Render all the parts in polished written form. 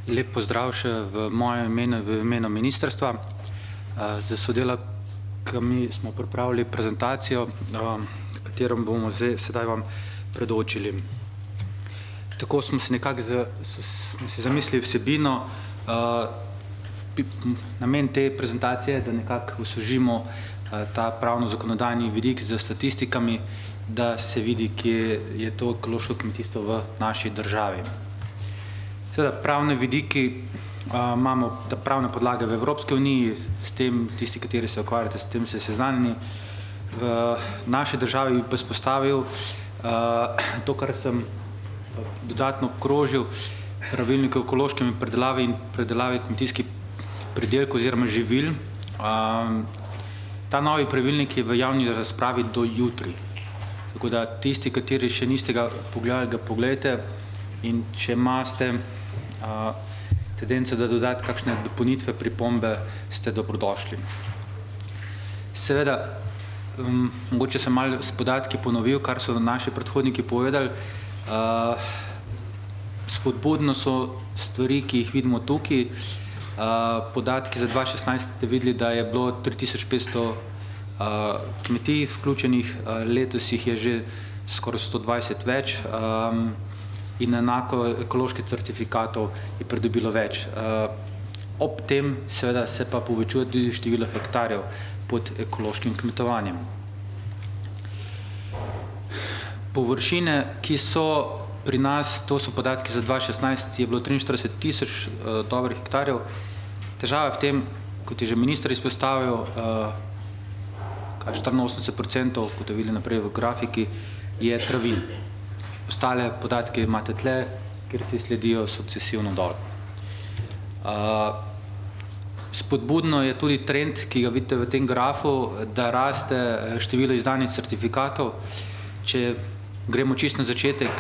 Lep pozdrav še v mojem imenu, v imenu ministrstva. Z sodelavkami smo pripravili prezentacijo, katero bomo sedaj vam predočili. Tako smo si nekako zamislili vsebino. Namen te prezentacije je, da nekako osvežimo ta pravno-zakonodajni vidik z statistikami, da se vidi, kje je to ekološko kmetijstvo v naši državi. Seveda, pravne vidiki imamo pravne podlage v Evropski uniji, s tem tisti, kateri se ukvarjate, s tem se seznanjeni. V naši državi bi pa izpostavil to, kar sem dodatno obkrožil, pravilnik o ekološkem predelavi in predelavi kmetijskih pridelkov oziroma živil. Ta novi pravilnik je v javni razpravi do jutri. Tako da tisti, kateri še niste ga pogledali, ga poglejte, in če imate tendenco, da dodati kakšne dopolnitve, pripombe, ste dobrodošli. Seveda, mogoče sem malo s podatki ponovil, kar so naši predhodniki povedali. Spodbudno so stvari, ki jih vidimo tukaj. Podatki za 2016 ste videli, da je bilo 3500 kmetij vključenih, letos jih je že skoraj 120 več in enako ekoloških certifikatov je pridobilo več. Ob tem seveda se pa povečuje tudi število hektarjev pod ekološkim kmetovanjem. Površine, ki so pri nas, to so podatki za 2016, je bilo 43 000 dobrih hektarjev. Težava je v tem, kot je že minister izpostavil, 84%, kot je videli naprej v grafiki, je travin. Ostale podatke imate tle, kjer se sledijo sukcesivno dol. Spodbudno je tudi trend, ki ga vidite v tem grafu, da raste število izdanih certifikatov. Če gremo čisto na začetek,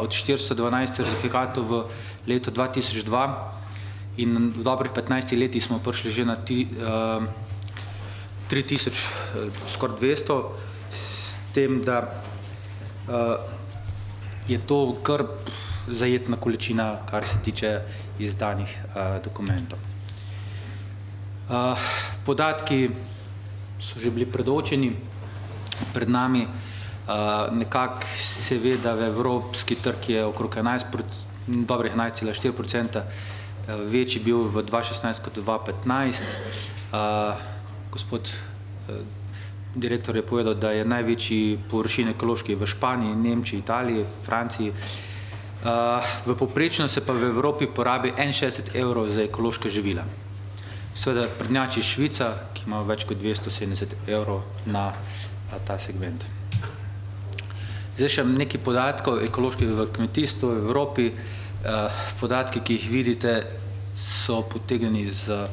od 412 certifikatov v letu 2002 in v dobrih 15 letih smo prišli že na 3000, skoraj 200, s tem, da je to kar zajetna količina, kar se tiče izdanih dokumentov. Podatki so že bili predočeni pred nami. Nekako se ve, da v evropski trg je okrog dobrih 11,4%, večji bil v 2016 kot 2015. Gospod direktor je povedal, da je največji površin ekološki v Španiji, Nemčiji, Italiji, Franciji. V povprečno se pa v Evropi porabi 61 € za ekološka živila. Seveda prednjači Švica, ki ima več kot 270 € na ta segment. Zdaj še nekaj podatkov ekoloških v kmetijstvu v Evropi. Podatki, ki jih vidite, so potegnjeni z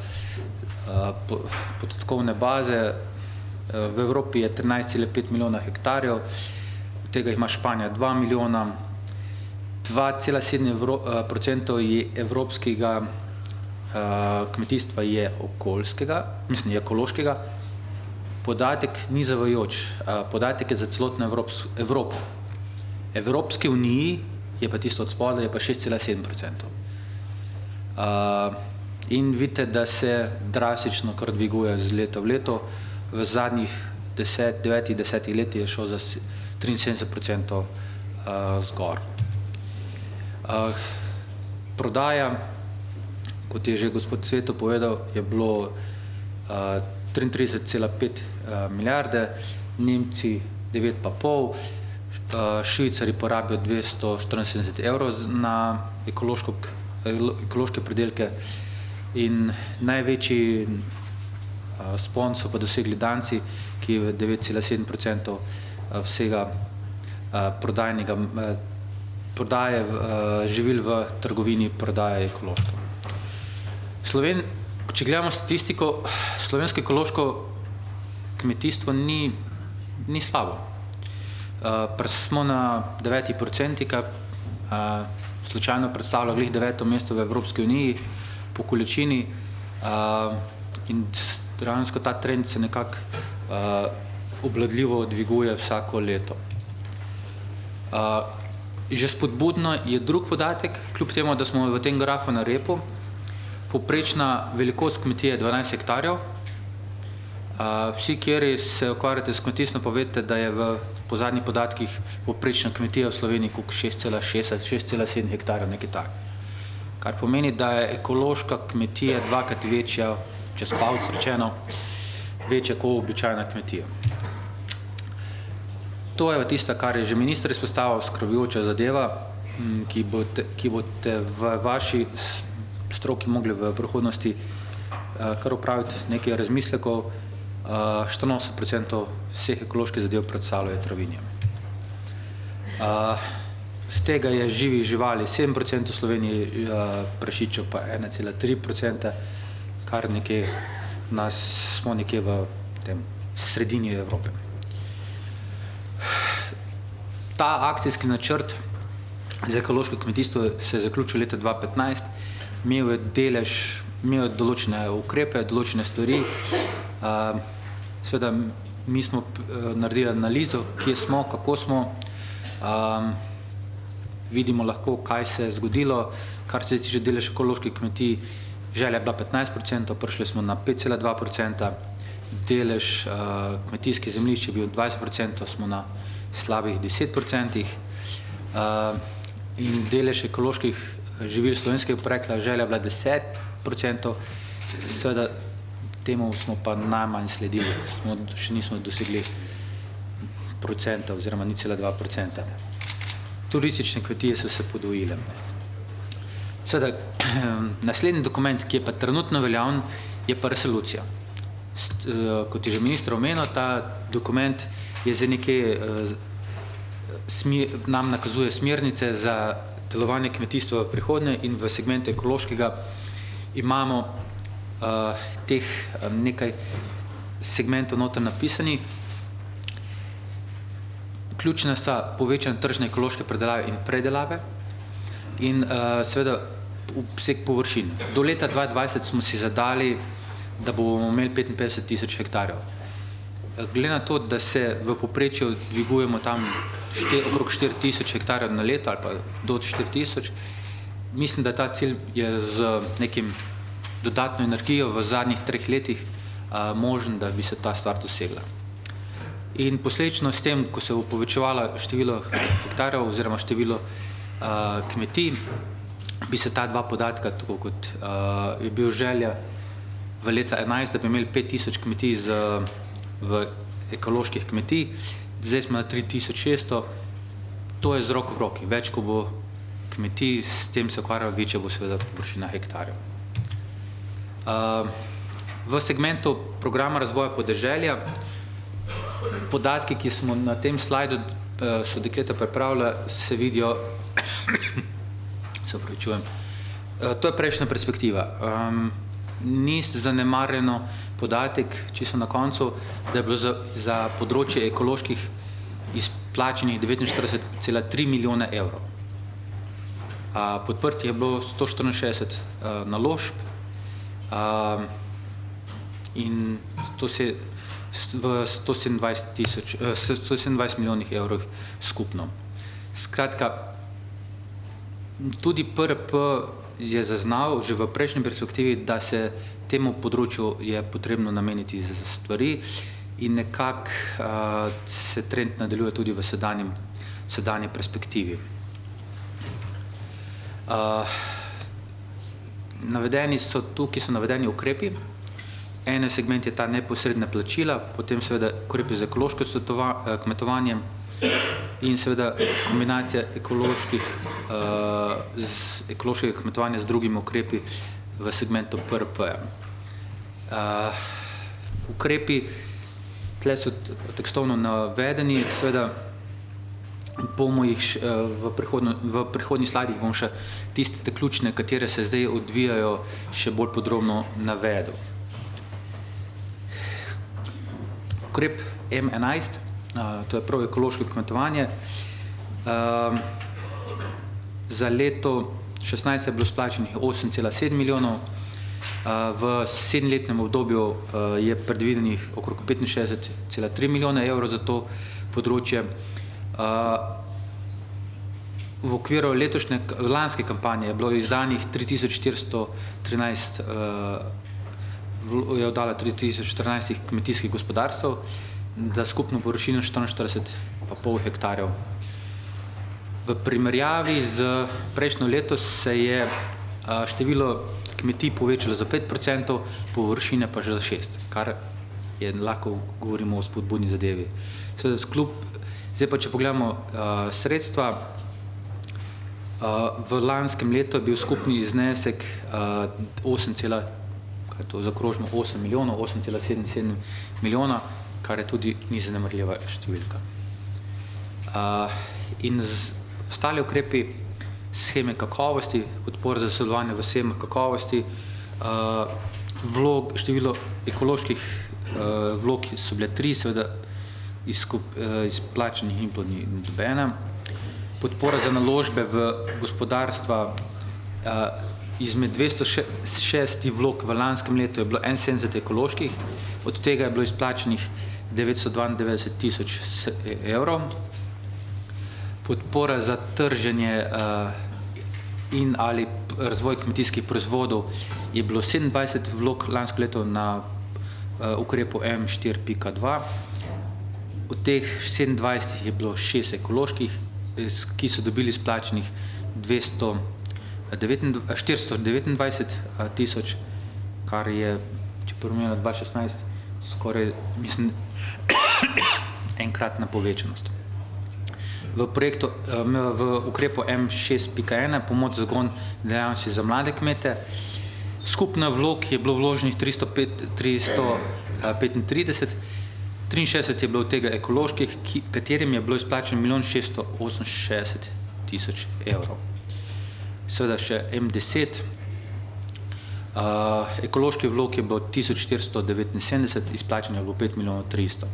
podatkovne baze. V Evropi je 13,5 milijona hektarjev, od tega ima Španija 2 milijona, 2,7% je evropskega kmetijstva je ekološkega. Podatek ni zavajajoč, podatek je za celotno Evropo. Evropski uniji je pa tisto od spodaj, je pa 6,7%. In vidite, da se drastično kar dviguje z leta v leto. V zadnjih 9-10 letih je šel za 73% zgor. Prodaja, kot je že gospod Cveto povedal, je bilo 33,5 milijarde, Nemci 9,5, Švicari porabijo 274 € na ekološke pridelke in največji spon so pa dosegli Danci, ki je 9,7% vsega prodaje živil v trgovini prodaje ekološko. Če gledamo statistiko, slovensko ekološko kmetijstvo ni slabo. Smo na 9%, kar slučajno predstavlja glih 9. mesto v Evropski uniji po količini in dejansko ta trend se nekako obvladljivo dviguje vsako leto. Že spodbudno je drug podatek, kljub temu, da smo v tem grafu na repu. Povprečna velikost kmetije je 12 hektarjev. Vsi, kjeri se ukvarjate s kmetijstvom, povedate, da je po zadnjih podatkih povprečna kmetija v Sloveniji 6,7 hektarjev, nekaj tak. Kar pomeni, da je ekološka kmetija dvakrat večja, čez palec rečeno, večja kot običajna kmetija. To je tista, kar je že minister izpostavil, skrbljujoča zadeva, ki boste v vaši stroki mogli v prihodnosti kar opraviti nekaj razmislekov. 84% vseh ekoloških zadev predstavljajo travinje. Z tega je živih živali 7% v Sloveniji, prašičev pa 1,3%, kar nekje smo nekje v tem sredini Evrope. Ta akcijski načrt za ekološko kmetijstvo se je zaključil leta 2015, imel je določene ukrepe, določene stvari. Seveda, mi smo naredili analizo, kje smo, kako smo. Vidimo lahko, kaj se je zgodilo, kar se tiče delež ekoloških kmetij. Želja je bila 15%, prišli smo na 5,2%. Delež kmetijskih zemljišč je bil 20%, smo na slabih 10%. In delež ekoloških živil slovenskega porekla, želja je bila 10%. Seveda, temu smo pa najmanj sledili, še nismo dosegli procenta oziroma 0,2%. Turistične kmetije so se podvojile. Seveda, naslednji dokument, ki je pa trenutno veljaven, je pa resolucija. Kot je že minister omenil, ta dokument je za nekaj, nam nakazuje smernice za delovanje kmetijstva v prihodnje in v segmentu ekološkega imamo teh nekaj segmentov noter napisani. Ključne sta povečanje tržne ekološke predelave in predelave in seveda obseg površin. Do leta 2020 smo si zadali, da bomo imeli 55 tisoč hektarjev. Glede na to, da se v povprečju dvigujemo tam okrog 4 tisoč hektarjev na leto ali pa do 4 tisoč, mislim, da ta cilj je z nekim dodatno energijo v zadnjih 3 letih možen, da bi se ta stvar dosegla. In posledično s tem, ko se bo povečevalo število hektarjev oziroma število kmetij, bi se ta dva podatka, tako kot je bil želja v leta 2011, da bi imeli 5000 kmetij v ekoloških kmetij, zdaj smo na 3600, to je z roko v roki. Več, ko bo kmetij, s tem se ukvarjalo, večja bo seveda površina hektarjev. V segmentu programa razvoja podeželja, podatki, ki smo na tem slajdu, so dekleta pripravila, se vidijo, se opravičujem, to je prejšnja perspektiva. Ni zanemarjeno podatek, čisto na koncu, da je bilo za področje ekoloških izplačenih 49,3 milijone evrov. Podprtih je bilo 164 naložb in v 127 milijonih evrov skupno. Skratka, tudi PRP je zaznal že v prejšnji perspektivi, da se temu področju je potrebno nameniti za stvari in nekako se trend nadaljuje tudi v sedanji perspektivi. Tukaj so navedeni ukrepi. En segment je ta neposredna plačila, potem seveda ukrepi za ekološko kmetovanje in seveda kombinacija ekološkega kmetovanja z drugimi ukrepi v segmentu PRP-ja. Ukrepi, tle so tekstovno navedeni, seveda bomo jih v prihodnjih slajdih bom še tiste ključne, katere se zdaj odvijajo, še bolj podrobno navedel. Ukrep M11, to je prav ekološko kmetovanje. Za leto 2016 je bilo splačenih 8,7 milijonov, v 7-letnem obdobju je predvidenih okrog 65,3 milijone evrov za to področje. v okviru lanske kampanje je bilo izdanih 3413 je oddala 3014 kmetijskih gospodarstv za skupno površino 44,5 hektarjev. V primerjavi z prejšnjo leto se je število kmetij povečalo za 5%, površine pa že za 6%, kar je lahko govorimo o spodbudni zadevi. Zdaj pa, če pogledamo sredstva, v lanskem letu je bil skupni znesek 8,7 milijona, kar je tudi ni zanemarljiva številka. In ostali ukrepi sheme kakovosti, podpora za sodelovanje v shemah kakovosti, število ekoloških vlog so bile 3, seveda izplačanih in plodnih nobena. Podpora za naložbe v gospodarstva, izmed 206 vlog v lanskem letu je bilo 71 ekoloških, od tega je bilo izplačanih 992 tisoč evrov. Podpora za trženje in ali razvoj kmetijskih proizvodov je bilo 27 vlog lansko leto na ukrepu M4.2. Od teh 27 je bilo 6 ekoloških, ki so dobili izplačenih 429 tisoč, kar je, če primerjamo 2016, skoraj, mislim, enkratna povečanost. V ukrepu M6.1 pomoč za zagon dejavnosti za mlade kmete. Skupno vlog je bilo vloženih 335, 63 je bilo od tega ekoloških, katerim je bilo izplačeno 1 668 tisoč evrov. Seveda še M10, ekološki vlog je bilo 1479, izplačeno je bilo 5 milijonov 300.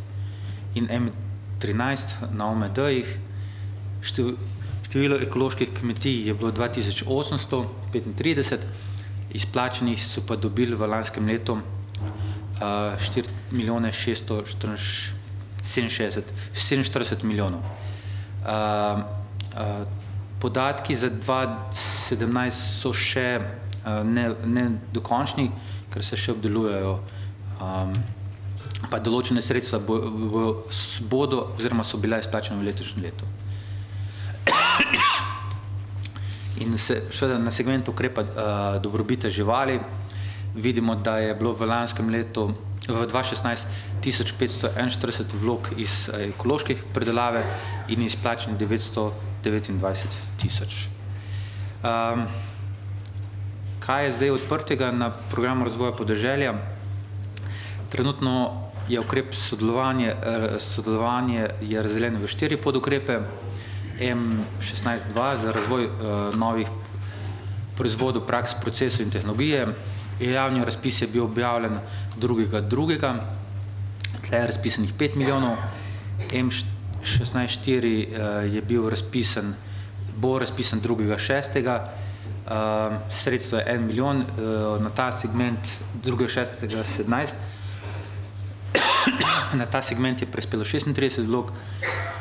In M13 na OMD-jih, število ekoloških kmetij je bilo 2835, izplačenih so pa dobili v lanskem letu 4 milijone 647 milijonov. Podatki za 2017 so še nedokončni, ker se še obdelujejo, pa določene sredstva bodo oziroma so bila izplačena v letošnjem letu. In seveda na segmentu ukrepa dobrobite živali vidimo, da je bilo v lanskem letu v 2016 1541 vlog iz ekoloških predelave in izplačenih 929 tisoč. Kaj je zdaj odprtega na programu razvoja podeželja? Trenutno je ukrep sodelovanje je razdeljen v 4 podukrepe. M16.2 za razvoj novih proizvodov, praks, procesov in tehnologije. Javni razpis je bil objavljen 2.2. Tle je razpisanih 5 milijonov. M16.4 je bil razpisan, bo razpisan 2.6. Sredstvo je 1 milijon, na ta segment 2.6. 17. Na ta segment je prispelo 36 vlog,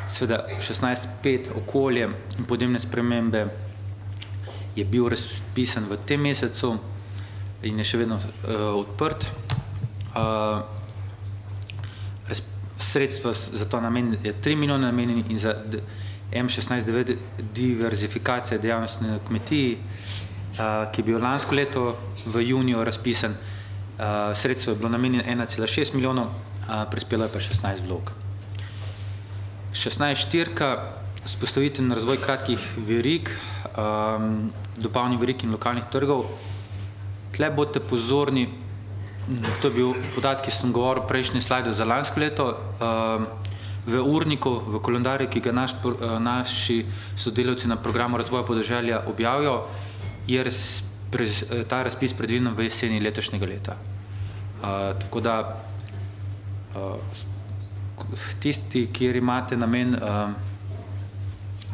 seveda 16.5 okolje in podnebne spremembe je bil razpisan v tem mesecu in je še vedno odprt. Sredstva za to namen je 3 milijone namenjeni in za M16.9 diverzifikacija dejavnosti na kmetiji, ki je bil lansko leto v juniju razpisan. Sredstvo je bilo namenjeno 1,6 milijonov, prispelo je pa 16 vlog. 16.4. Vzpostavitev in razvoj kratkih verig, dobavnih verig in lokalnih trgov. Tle bodite pozorni, to je bil podatek, ki sem govoril prejšnji slajdu za lansko leto. V urniku, v kalendarju, ki ga naši sodelavci na programu razvoja podeželja objavijo, je ta razpis predviden v jeseni letošnjega leta. Tako da tisti, kjer imate namen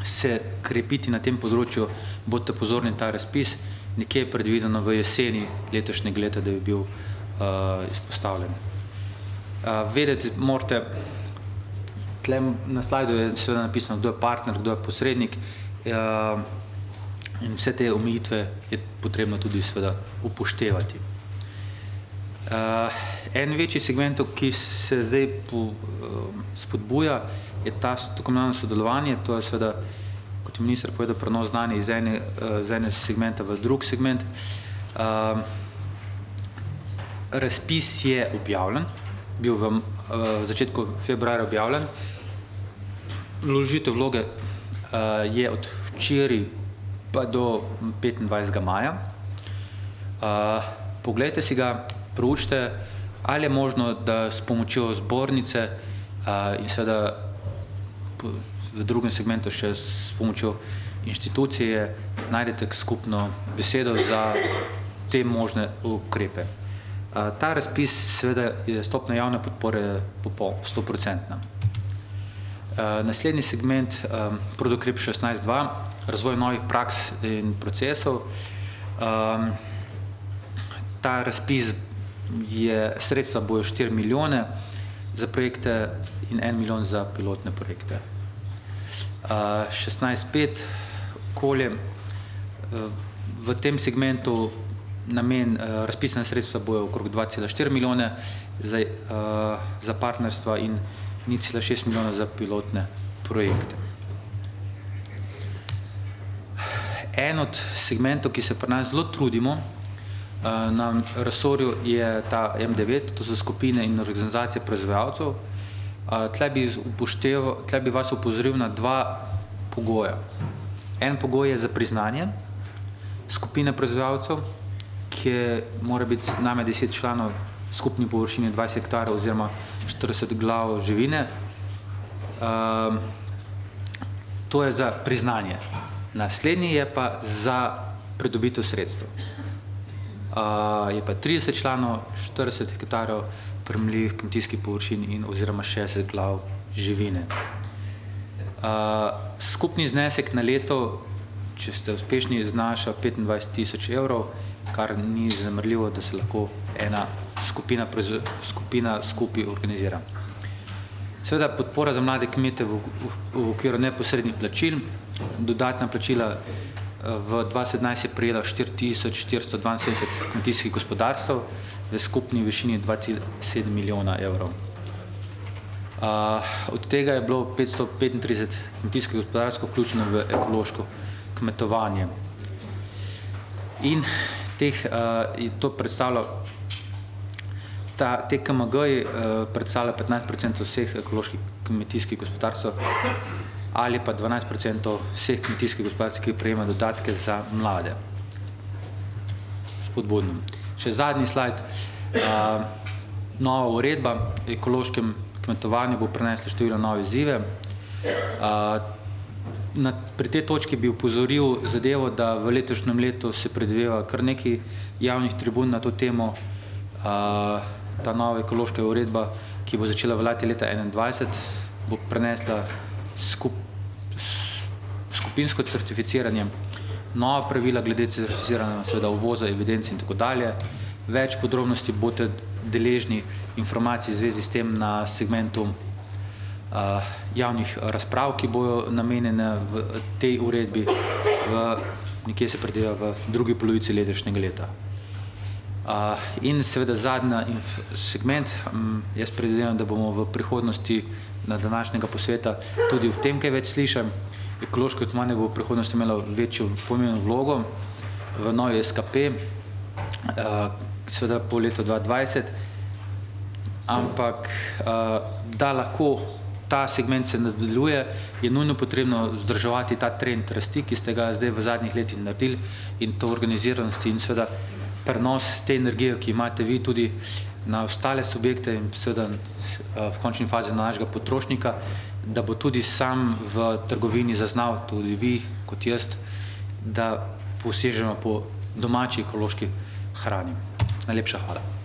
se krepiti na tem področju, bodite pozorni na ta razpis, nekje je predvideno v jeseni letošnjega leta, da bi bil izpostavljen. Vedeti morate, tle na slajdu je seveda napisano, kdo je partner, kdo je posrednik in vse te omejitve je potrebno tudi seveda upoštevati. En večji segment, ki se zdaj spodbuja, je ta tako imenovano sodelovanje, to je seveda, kot je minister povedal, prenos znanja iz ene segmenta v drug segment. Razpis je objavljen, bil v začetku februarja objavljen. Vložitev vloge je od včeraj pa do 25. maja. Poglejte si ga, proučite, ali je možno, da s pomočjo zbornice in seveda v drugem segmentu še s pomočjo inštitucije najdete skupno besedo za te možne ukrepe. Ta razpis seveda je stopnja javne podpore 100%. Naslednji segment, podukrep 16.2, razvoj novih praks in procesov. Ta razpis sredstva bojo 4 milijone za projekte in 1 milijon za pilotne projekte. 16.5, okolje. V tem segmentu namen razpisane sredstva bojo okrog 2,4 milijone za partnerstva in 0,6 milijona za pilotne projekte. En od segmentov, ki se pri nas zelo trudimo, na resorju je ta M9, to so skupine in organizacije proizvajalcev. Tle bi vas opozoril na dva pogoja. En pogoj je za priznanje skupine proizvajalcev, ki mora biti najmanj 10 članov, skupni površini 20 hektarov oziroma 40 glav živine. To je za priznanje. Naslednji je pa za pridobitev sredstev. Je pa 30 članov, 40 hektarov premljivih kmetijskih površin in oziroma 60 glav živine. Skupni znesek na leto, če ste uspešni, znaša 25.000 evrov, kar ni zanemarljivo, da se lahko ena skupina skupaj organizira. Seveda podpora za mlade kmete v okviru neposrednih plačil. Dodatna plačila v 2017 je prejela 4.472 kmetijskih gospodarstv v skupni višini 2,7 milijona evrov. Od tega je bilo 535 kmetijskih gospodarstv vključeno v ekološko kmetovanje. In to predstavlja, te KMG-ji predstavlja 15% vseh ekoloških kmetijskih gospodarstv ali pa 12% vseh kmetijskih gospodarstv, ki prejema dodatke za mlade. Spodbudno. Še zadnji slajd. Nova uredba o ekološkem kmetovanju bo prinesla številne nove izzive. Pri tej točki bi upozoril zadevo, da v letošnjem letu se predvideva kar nekaj javnih tribun na to temo. Ta nova ekološka uredba, ki bo začela veljati leta 2021, bo prinesla skupinsko certificiranje, nova pravila glede certificiranja, seveda uvoza, evidenc in tako dalje. Več podrobnosti boste deležni informacij v zvezi s tem na segmentu javnih razprav, ki bojo namenjene v tej uredbi, nekje se predvideva v drugi polovici letošnjega leta. In seveda zadnji segment, jaz predvidevam, da bomo v prihodnosti na današnjega posveta tudi v tem kaj več slišali. Ekološko kmetovanje bo v prihodnosti imelo večjo pomembno vlogo v novi SKP, seveda po letu 2020, ampak da lahko ta segment se nadaljuje, je nujno potrebno vzdrževati ta trend rasti, ki ste ga zdaj v zadnjih letih naredili, in to organiziranosti in seveda prenos te energije, ki imate vi tudi na ostale subjekte in seveda v končni fazi na našega potrošnika, da bo tudi sam v trgovini zaznal, tudi vi kot jaz, da posežemo po domači ekološki hrani. Najlepša hvala.